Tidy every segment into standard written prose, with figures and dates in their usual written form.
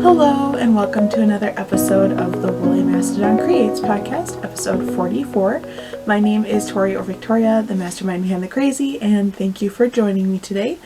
Hello and welcome to another episode of the Woolly Mastadon Creates podcast, episode 44. My name is Tori or Victoria, the mastermind behind the crazy, and thank you for joining me today.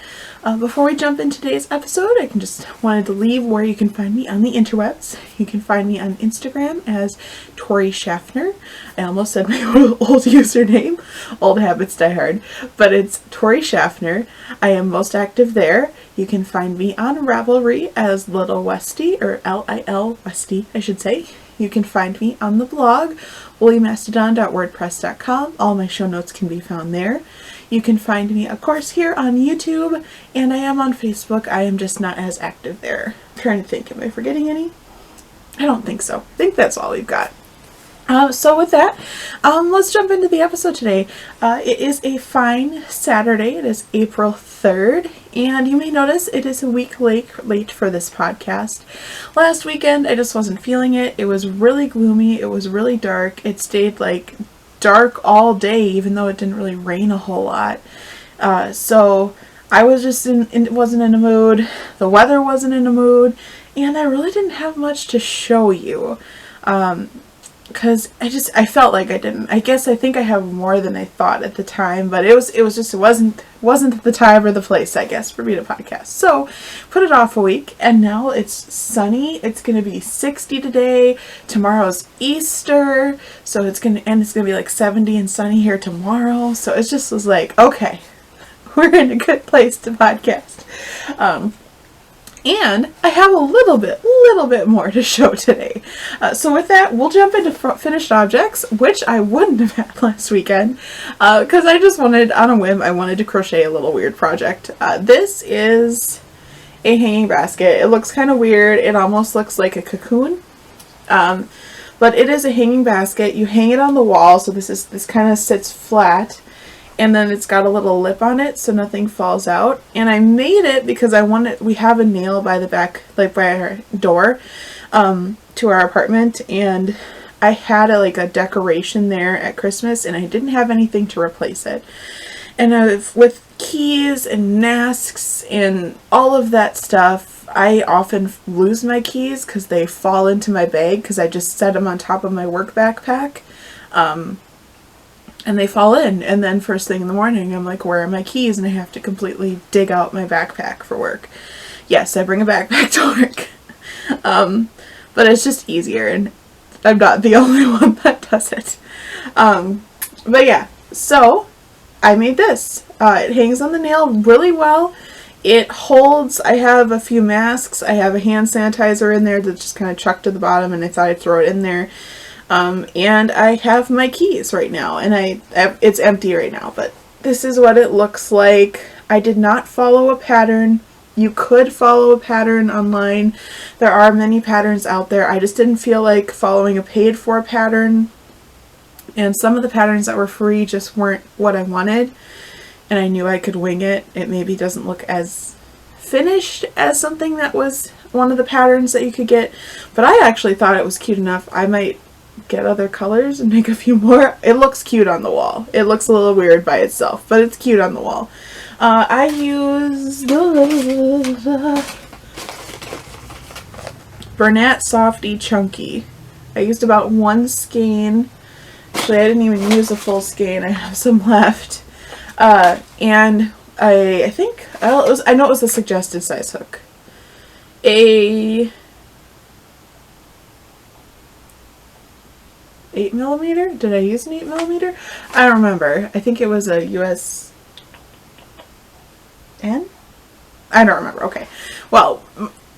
Before we jump into today's episode, I just wanted to leave where you can find me on the interwebs. You can find me on Instagram as Tori Schaffner. I almost said my old username. Old habits die hard. But it's Tori Schaffner. I am most active there. You can find me on Ravelry as lilwestie, or lilwestie, I should say. You can find me on the blog, woolymastadon.wordpress.com. All my show notes can be found there. You can find me, of course, here on YouTube, and I am on Facebook. I am just not as active there. I'm trying to think, am I forgetting any? I don't think so. I think that's all we've got. So with that, let's jump into the episode today. It is a fine Saturday. It is April 3rd, and you may notice it is a week late for this podcast. Last weekend, I just wasn't feeling it. It was really gloomy. It was really dark. It stayed dark all day, even though it didn't really rain a whole lot. So I was just wasn't in a mood. The weather wasn't in a mood, and I really didn't have much to show you. Because I felt like I didn't. I think I have more than I thought at the time, but it wasn't the time or the place, I guess, for me to podcast. So, put it off a week, and now it's sunny. It's going to be 60 today. Tomorrow's Easter, so it's going to be like 70 and sunny here tomorrow. So it just was like, okay, we're in a good place to podcast. And I have a little bit more to show today. So with that, we'll jump into finished objects, which I wouldn't have had last weekend, because I just wanted, on a whim, I wanted to crochet a little weird project. This is a hanging basket. It looks kind of weird. It almost looks like a cocoon. But it is a hanging basket. You hang it on the wall, so this kind of sits flat. And then it's got a little lip on it so nothing falls out. And I made it because we have a nail by the back, by our door, to our apartment. And I had a decoration there at Christmas, and I didn't have anything to replace it. And with keys and masks and all of that stuff, I often lose my keys because they fall into my bag because I just set them on top of my work backpack. And they fall in, and then first thing in the morning, I'm like, where are my keys? And I have to completely dig out my backpack for work. Yes, I bring a backpack to work. But it's just easier, and I'm not the only one that does it. But yeah, so I made this. It hangs on the nail really well. It holds, I have a few masks. I have a hand sanitizer in there that's just kind of chucked to the bottom, and I thought I'd throw it in there. And I have my keys right now, and it's empty right now, but this is what it looks like. I did not follow a pattern. You could follow a pattern online. There are many patterns out there. I just didn't feel like following a paid for pattern, and some of the patterns that were free just weren't what I wanted, and I knew I could wing it. It maybe doesn't look as finished as something that was one of the patterns that you could get, but I actually thought it was cute enough. I might get other colors and make a few more. It looks cute on the wall. It looks a little weird by itself, but it's cute on the wall. I used Bernat Softy Chunky. I used about one skein. Actually, I didn't even use a full skein. I have some left. And I know it was the suggested size hook. A 8mm? Did I use an 8mm? I don't remember. I think it was a US N? I don't remember. Okay. Well,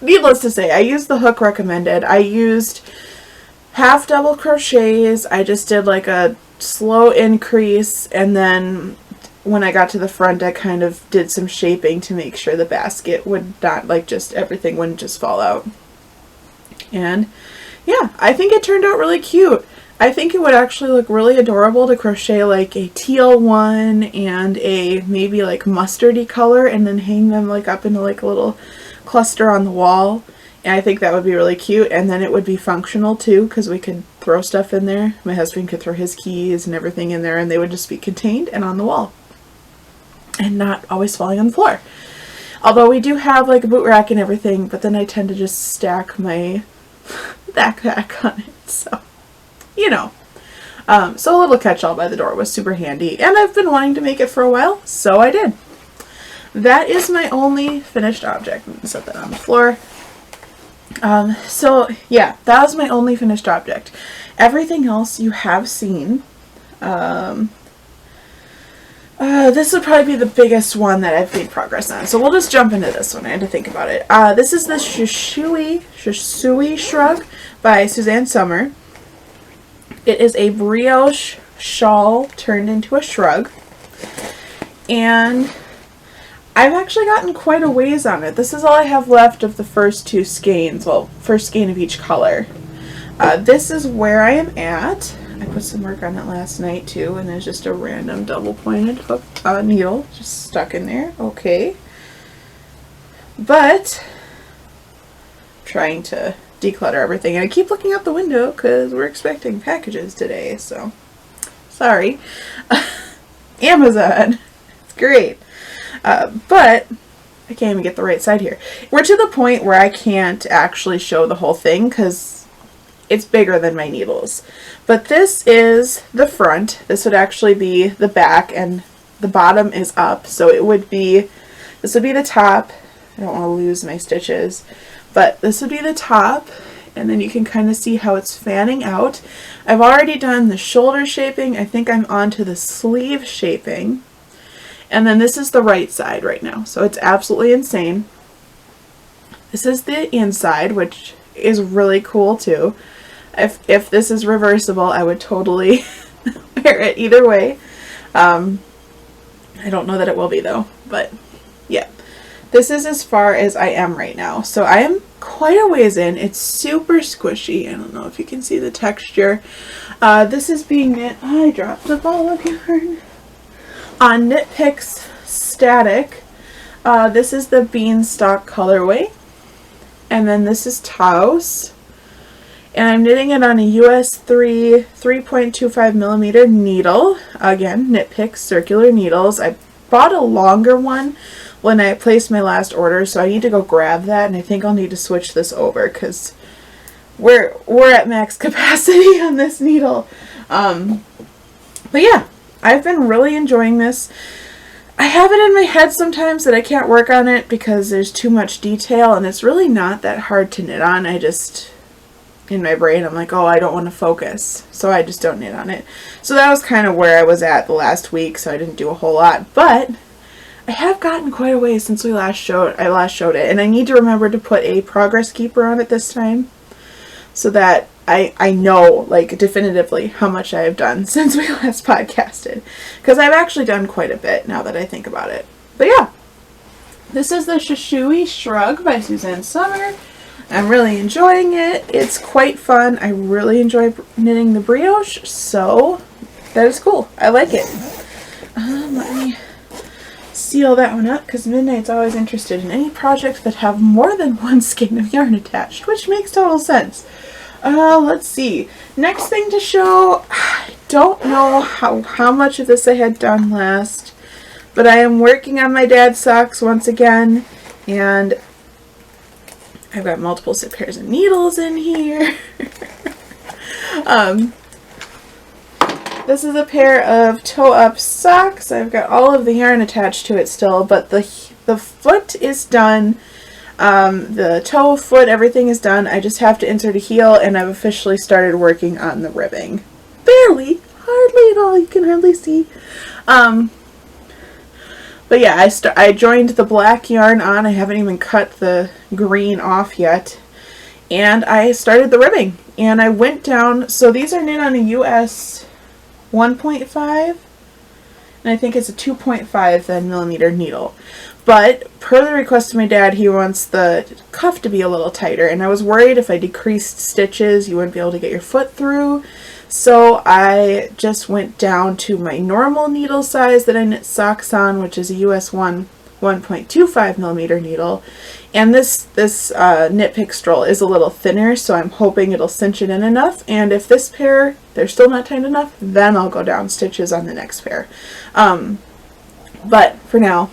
needless to say, I used the hook recommended. I used half double crochets. I just did a slow increase, and then when I got to the front, I kind of did some shaping to make sure the basket would not, everything wouldn't just fall out. And yeah, I think it turned out really cute. I think it would actually look really adorable to crochet a teal one and a maybe mustardy color, and then hang them up into a little cluster on the wall. And I think that would be really cute, and then it would be functional too, because we could throw stuff in there. My husband could throw his keys and everything in there, and they would just be contained and on the wall and not always falling on the floor. Although we do have like a boot rack and everything, but then I tend to just stack my backpack on it, so, you know. So a little catch-all by the door was super handy, and I've been wanting to make it for a while, so I did. That is my only finished object. I'm going to set that on the floor. So yeah, that was my only finished object. Everything else you have seen. This would probably be the biggest one that I've made progress on, so we'll just jump into this one. I had to think about it. This is the Shisui Shrug by Suzanne Sommer. It is a brioche shawl turned into a shrug, and I've actually gotten quite a ways on it. This is all I have left of the first two skeins, well, first skein of each color. This is where I am at. I put some work on it last night too, and there's just a random double-pointed hook needle just stuck in there. Okay. But trying to declutter everything, and I keep looking out the window because we're expecting packages today, so sorry. Amazon. It's great. But I can't even get the right side here. We're to the point where I can't actually show the whole thing because it's bigger than my needles. But this is the front. This would actually be the back, and the bottom is up. So it would be, this would be the top. I don't want to lose my stitches. But this would be the top, and then you can kind of see how it's fanning out. I've already done the shoulder shaping. I think I'm on to the sleeve shaping. And then this is the right side right now. So it's absolutely insane. This is the inside, which is really cool too. If this is reversible, I would totally wear it either way. I don't know that it will be though, but yeah. This is as far as I am right now. So I am quite a ways in. It's super squishy. I don't know if you can see the texture. This is being knit. I dropped the ball of yarn. On Knit Picks Static. This is the Beanstalk colorway. And then this is Taos. And I'm knitting it on a US 3.25 millimeter needle. Again, Knit Picks circular needles. I bought a longer one when I placed my last order, so I need to go grab that, and I think I'll need to switch this over because we're at max capacity on this needle. But yeah, I've been really enjoying this. I have it in my head sometimes that I can't work on it because there's too much detail, and it's really not that hard to knit on. I just, in my brain, I'm like, oh, I don't want to focus, so I just don't knit on it. So that was kind of where I was at the last week, so I didn't do a whole lot, but I have gotten quite a ways since I last showed it, and I need to remember to put a progress keeper on it this time so that I know, like, definitively how much I have done since we last podcasted, because I've actually done quite a bit now that I think about it. But yeah, this is the Shisui Shrug by Suzanne Sommer. I'm really enjoying it. It's quite fun. I really enjoy knitting the brioche, so that is cool. I like it. Let me seal that one up because Midnight's always interested in any projects that have more than one skein of yarn attached, which makes total sense. Let's see. Next thing to show, I don't know how much of this I had done last, but I am working on my dad's socks once again, and I've got multiple pairs of needles in here. This is a pair of toe-up socks. I've got all of the yarn attached to it still, but the foot is done. The toe, foot, everything is done. I just have to insert a heel, and I've officially started working on the ribbing. Barely. Hardly at all. You can hardly see. But yeah, I joined the black yarn on. I haven't even cut the green off yet. And I started the ribbing. And I went down, so these are knit on a US 1.5, and I think it's a 2.5 then millimeter needle. But per the request of my dad, he wants the cuff to be a little tighter, and I was worried if I decreased stitches you wouldn't be able to get your foot through. So I just went down to my normal needle size that I knit socks on, which is a US 1.25 millimeter needle. And this Knit Pick stroll is a little thinner, so I'm hoping it'll cinch it in enough. And if this pair, they're still not tight enough, then I'll go down stitches on the next pair. But for now,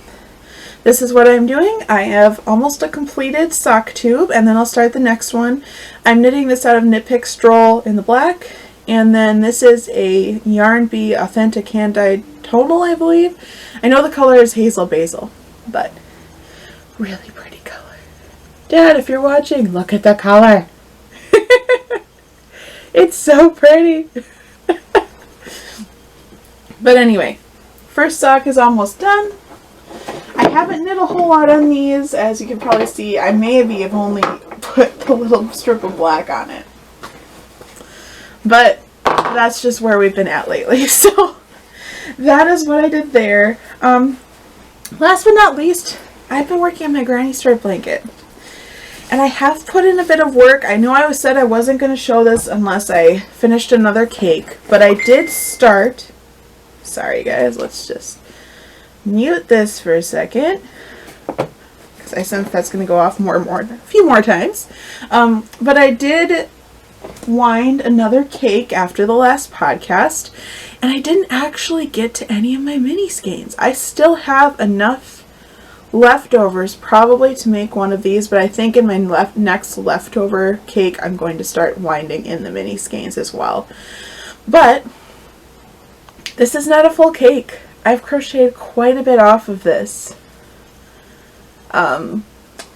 this is what I'm doing. I have almost a completed sock tube, and then I'll start the next one. I'm knitting this out of Knit Pick Stroll in the black, and then this is a Yarn Bee Authentic Hand-Dyed Tonal, I believe. I know the color is Hazel Basil, but really pretty color. Dad, if you're watching, look at the color. It's so pretty. But anyway, first sock is almost done. I haven't knit a whole lot on these, as you can probably see. I maybe have only put the little strip of black on it. But that's just where we've been at lately. So that is what I did there. Last but not least, I've been working on my granny stripe blanket. And I have put in a bit of work. I know I said I wasn't going to show this unless I finished another cake. But I did start. Sorry guys, let's just mute this for a second, because I sense that's going to go off a few more times. But I did wind another cake after the last podcast, and I didn't actually get to any of my mini skeins. I still have enough leftovers probably to make one of these, but I think in my next leftover cake I'm going to start winding in the mini skeins as well. But this is not a full cake. I've crocheted quite a bit off of this. But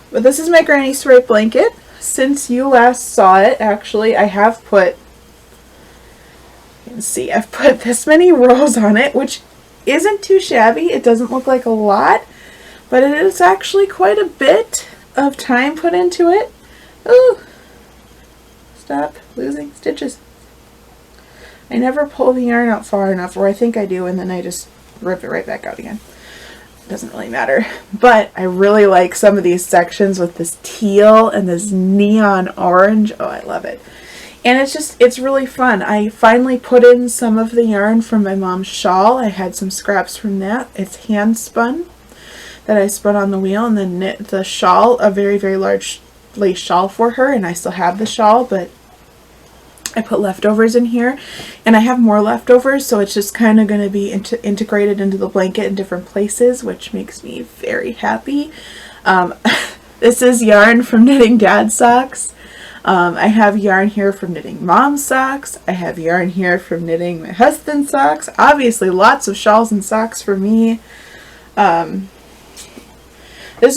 this is my granny stripe blanket. Since you last saw it, actually, I have put, you can see, I've put this many rows on it, which isn't too shabby. It doesn't look like a lot, but it is actually quite a bit of time put into it. Ooh! Stop losing stitches. I never pull the yarn out far enough, or I think I do, and then I just rip it right back out again. Doesn't really matter. But I really like some of these sections with this teal and this neon orange. Oh, I love it. And it's really fun. I finally put in some of the yarn from my mom's shawl. I had some scraps from that. It's hand spun that I spun on the wheel, and then knit the shawl, a very, very large lace shawl for her, and I still have the shawl, but I put leftovers in here, and I have more leftovers, so it's just kind of going to be integrated into the blanket in different places, which makes me very happy. This is yarn from knitting Dad's socks. I have yarn here from knitting Mom's socks. I have yarn here from knitting my husband's socks. Obviously, lots of shawls and socks for me. This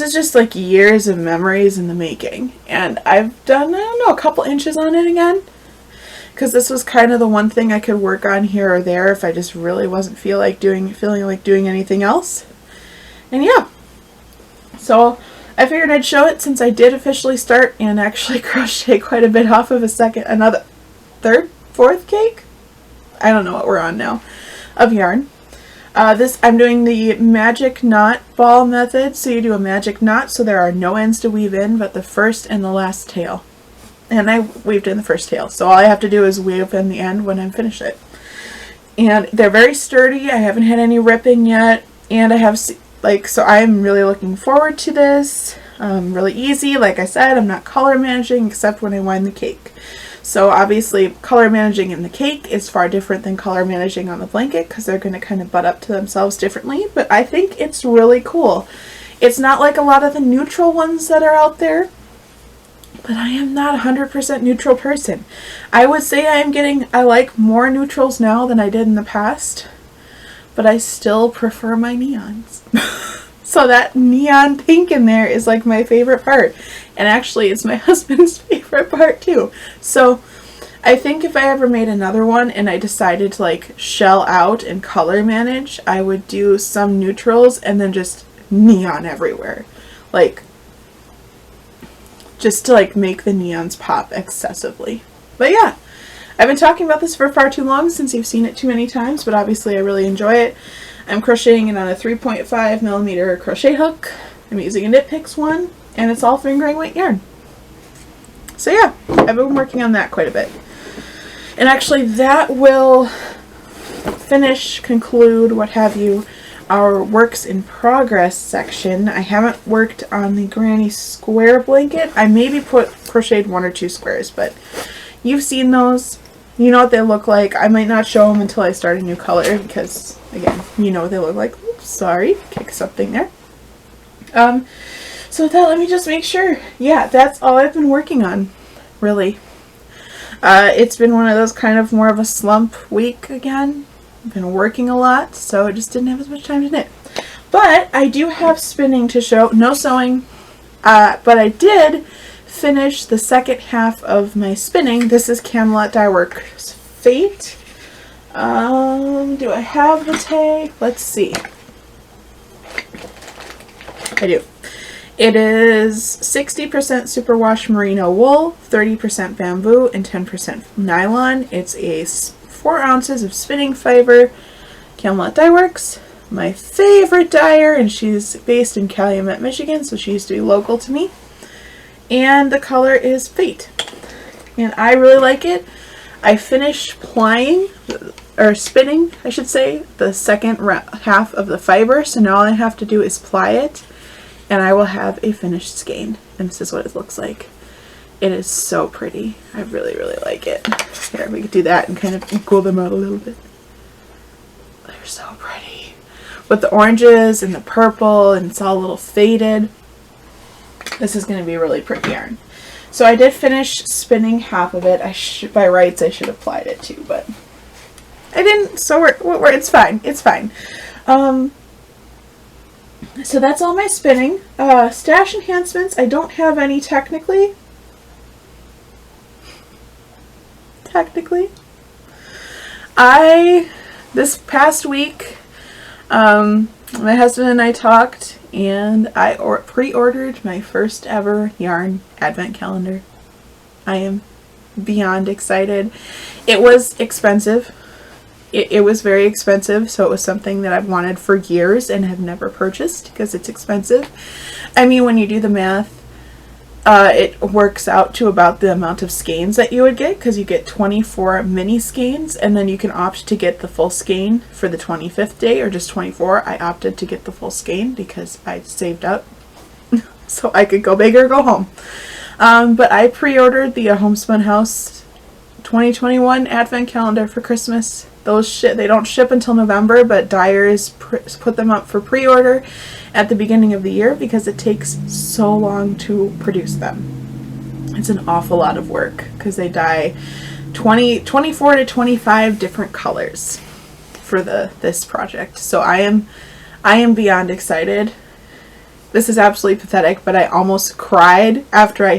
is just like years of memories in the making, and I've done, I don't know, a couple inches on it again. Because this was kind of the one thing I could work on here or there if I just really wasn't feeling like doing anything else. And yeah, so I figured I'd show it since I did officially start and actually crochet quite a bit off of another third, fourth cake. I don't know what we're on now of yarn. I'm doing the magic knot ball method. So you do a magic knot, so there are no ends to weave in, but the first and the last tail. And I weaved in the first tail, so all I have to do is weave in the end when I'm finished it. And they're very sturdy. I haven't had any ripping yet, and I have, so I'm really looking forward to this. Really easy. Like I said, I'm not color managing except when I wind the cake. So obviously color managing in the cake is far different than color managing on the blanket, because they're going to kind of butt up to themselves differently, but I think it's really cool. It's not like a lot of the neutral ones that are out there. But I am not a 100% neutral person. I would say I like more neutrals now than I did in the past, but I still prefer my neons. So that neon pink in there is like my favorite part. And actually it's my husband's favorite part too. So I think if I ever made another one and I decided to like shell out and color manage, I would do some neutrals and then just neon everywhere. Like, just to like make the neons pop excessively. But yeah, I've been talking about this for far too long since you've seen it too many times, but obviously I really enjoy it. I'm crocheting it on a 3.5mm crochet hook. I'm using a Knit Picks one, and it's all fingering weight yarn. So yeah, I've been working on that quite a bit. And actually that will conclude, what have you, our works in progress section. I haven't worked on the granny square blanket. I maybe crocheted 1 or 2 squares, but you've seen those. You know what they look like. I might not show them until I start a new color because, again, you know what they look like. Oops, sorry, kick something there. So with that, let me just make sure. Yeah, that's all I've been working on, really. It's been one of those kind of more of a slump week again. I've been working a lot, so I just didn't have as much time to knit. But I do have spinning to show. No sewing. But I did finish the second half of my spinning. This is Camelot Dye Works Fate. Do I have the tag? Let's see. I do. It is 60% superwash merino wool, 30% bamboo, and 10% nylon. It's 4 ounces of spinning fiber. Camelot Dye Works, my favorite dyer, and she's based in Calumet, Michigan, so she used to be local to me. And the color is Fate. And I really like it. I finished plying, or spinning, I should say, the second half of the fiber, so now all I have to do is ply it, and I will have a finished skein. And this is what it looks like. It is so pretty. I really, really like it. Here, we could do that and kind of equal them out a little bit. They're so pretty. With the oranges and the purple, and it's all a little faded. This is going to be really pretty yarn. So I did finish spinning half of it. By rights, I should have plied it too, but I didn't, so it's fine. It's fine. So that's all my spinning. Stash enhancements, I don't have any technically. This past week, my husband and I talked, and I pre-ordered my first ever yarn advent calendar. I am beyond excited. It was expensive. It was very expensive, so it was something that I've wanted for years and have never purchased because it's expensive. I mean, when you do the math, it works out to about the amount of skeins that you would get, because you get 24 mini skeins, and then you can opt to get the full skein for the 25th day or just 24. I opted to get the full skein because I saved up so I could go big or go home. But I pre-ordered the Homespun House 2021 advent calendar for Christmas. They don't ship until November, but dyers put them up for pre-order at the beginning of the year because it takes so long to produce them. It's an awful lot of work because they dye 24 to 25 different colors for this project. So I am beyond excited. This is absolutely pathetic, but I almost cried after I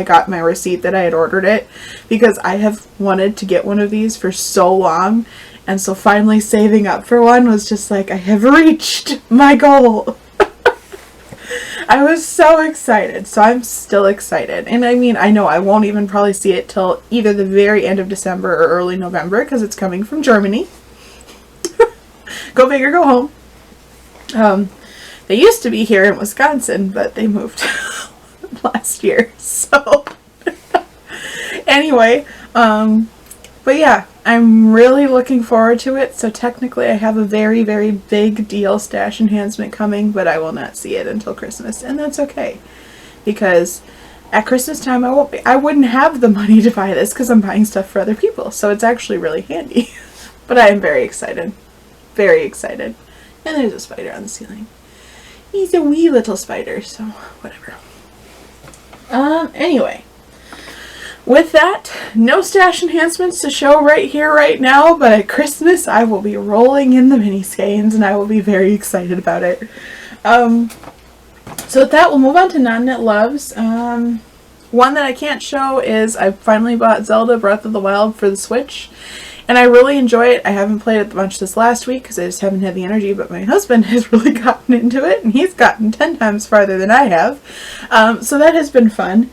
got my receipt that I had ordered it, because I have wanted to get one of these for so long, and so finally saving up for one was just like, I have reached my goal. I was so excited, so I'm still excited. And I mean, I know I won't even probably see it till either the very end of December or early November, because it's coming from Germany. Go big or go home. They used to be here in Wisconsin, but they moved last year, so anyway, but yeah, I'm really looking forward to it. So technically I have a very, very big deal stash enhancement coming, but I will not see it until Christmas, and that's okay, because at Christmas time I wouldn't have the money to buy this because I'm buying stuff for other people, so it's actually really handy. But I am very excited, very excited. And there's a spider on the ceiling. He's a wee little spider, so whatever. Anyway, with that, no stash enhancements to show right here, right now, but at Christmas I will be rolling in the mini skeins, and I will be very excited about it. So with that, we'll move on to non-knit loves. One that I can't show is I finally bought Zelda Breath of the Wild for the Switch, and I really enjoy it. I haven't played it much this last week because I just haven't had the energy, but my husband has really gotten into it, and he's gotten 10 times farther than I have. So that has been fun.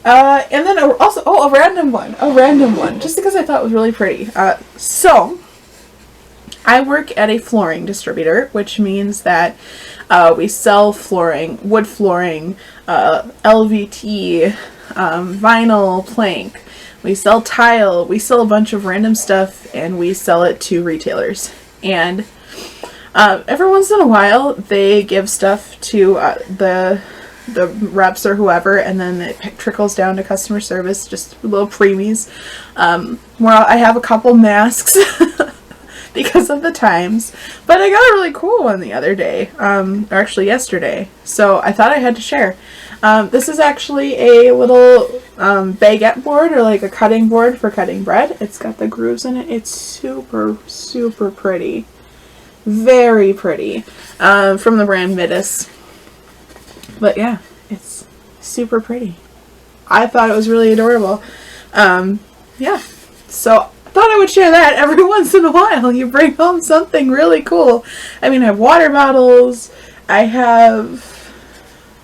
And then also, a random one, just because I thought it was really pretty. So, I work at a flooring distributor, which means that we sell flooring, wood flooring, LVT, vinyl plank. We sell tile, we sell a bunch of random stuff, and we sell it to retailers. And every once in a while, they give stuff to the reps or whoever, and then it trickles down to customer service, just little preemies. Where I have a couple masks because of the times. But I got a really cool one the other day, or actually yesterday. So I thought I had to share. This is actually a little baguette board, or like a cutting board for cutting bread. It's got the grooves in it. It's super, super pretty. Very pretty. From the brand Midis. But yeah, it's super pretty. I thought it was really adorable. Yeah. So I thought I would share that every once in a while. You bring home something really cool. I mean, I have water bottles. I have...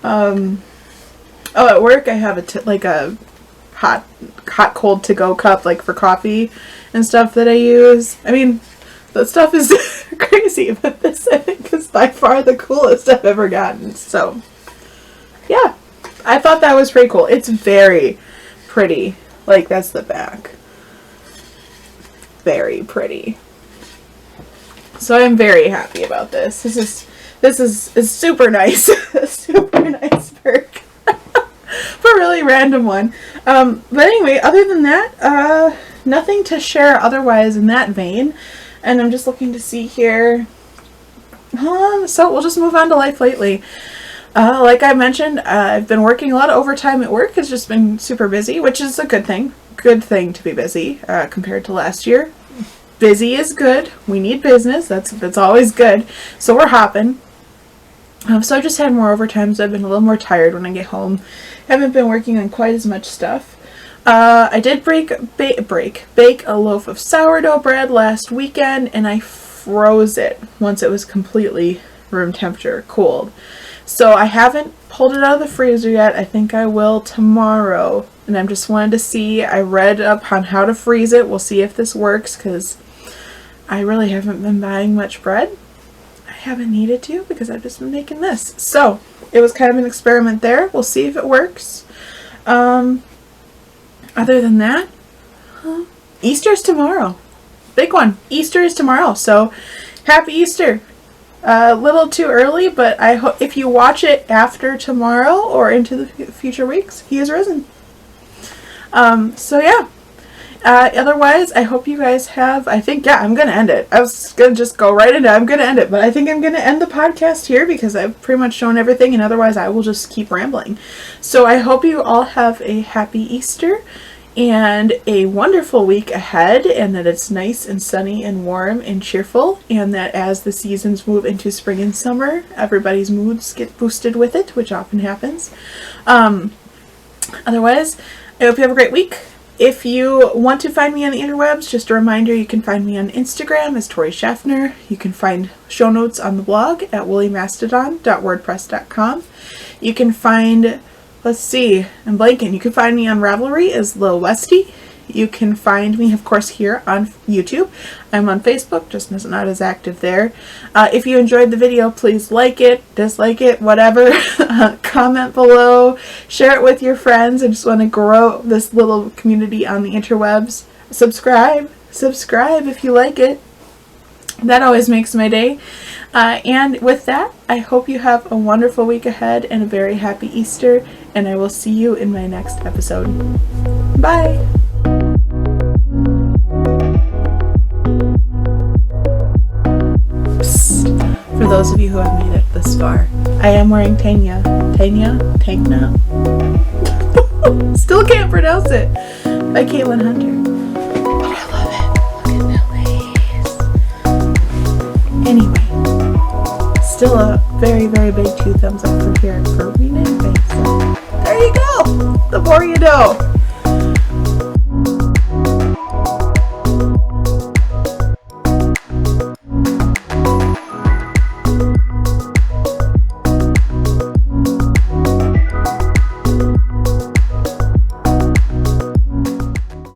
at work I have a hot cold to go cup, like for coffee and stuff that I use. I mean, that stuff is crazy, but this I think is by far the coolest I've ever gotten. So yeah, I thought that was pretty cool. It's very pretty. Like, that's the back. Very pretty. So I'm very happy about this. This is super nice. A super nice perk. For a really random one. But anyway, other than that, nothing to share otherwise in that vein. And I'm just looking to see here. So we'll just move on to life lately. Like I mentioned, I've been working a lot of overtime at work. It's just been super busy, which is a good thing. Good thing to be busy compared to last year. Busy is good. We need business. That's always good. So we're hopping. So I just had more overtime, so I've been a little more tired when I get home. Haven't been working on quite as much stuff. I did bake a loaf of sourdough bread last weekend, and I froze it once it was completely room temperature cold. So I haven't pulled it out of the freezer yet. I think I will tomorrow. And I'm just wanted to see. I read up on how to freeze it. We'll see if this works, because I really haven't been buying much bread. I haven't needed to because I've just been making this. So it was kind of an experiment there. We'll see if it works. Other than that, Easter's tomorrow. Big one. Easter is tomorrow. So happy Easter. A little too early, but I hope if you watch it after tomorrow or into the future weeks, he is risen. So yeah. Otherwise, I hope you guys have, I'm going to end it. I was going to just go right into it. I'm going to end it, but I think I'm going to end the podcast here because I've pretty much shown everything, and otherwise I will just keep rambling. So I hope you all have a happy Easter and a wonderful week ahead, and that it's nice and sunny and warm and cheerful, and that as the seasons move into spring and summer, everybody's moods get boosted with it, which often happens. Otherwise, I hope you have a great week. If you want to find me on the interwebs, just a reminder, you can find me on Instagram as Tori Schaffner. You can find show notes on the blog at woolymastodon.wordpress.com. You can find, let's see, I'm blanking. You can find me on Ravelry as lilwestie. You can find me, of course, here on YouTube. I'm on Facebook, just not as active there. If you enjoyed the video, please like it, dislike it, whatever. Comment below. Share it with your friends. I just want to grow this little community on the interwebs. Subscribe if you like it. That always makes my day. And with that, I hope you have a wonderful week ahead and a very happy Easter. And I will see you in my next episode. Bye! For those of you who have made it this far, I am wearing Tanya. Still can't pronounce it. By Caitlin Hunter. But I love it. Look at that lace. Anyway, still a very, very big 2 thumbs up from here for reading. So there you go. The more you know.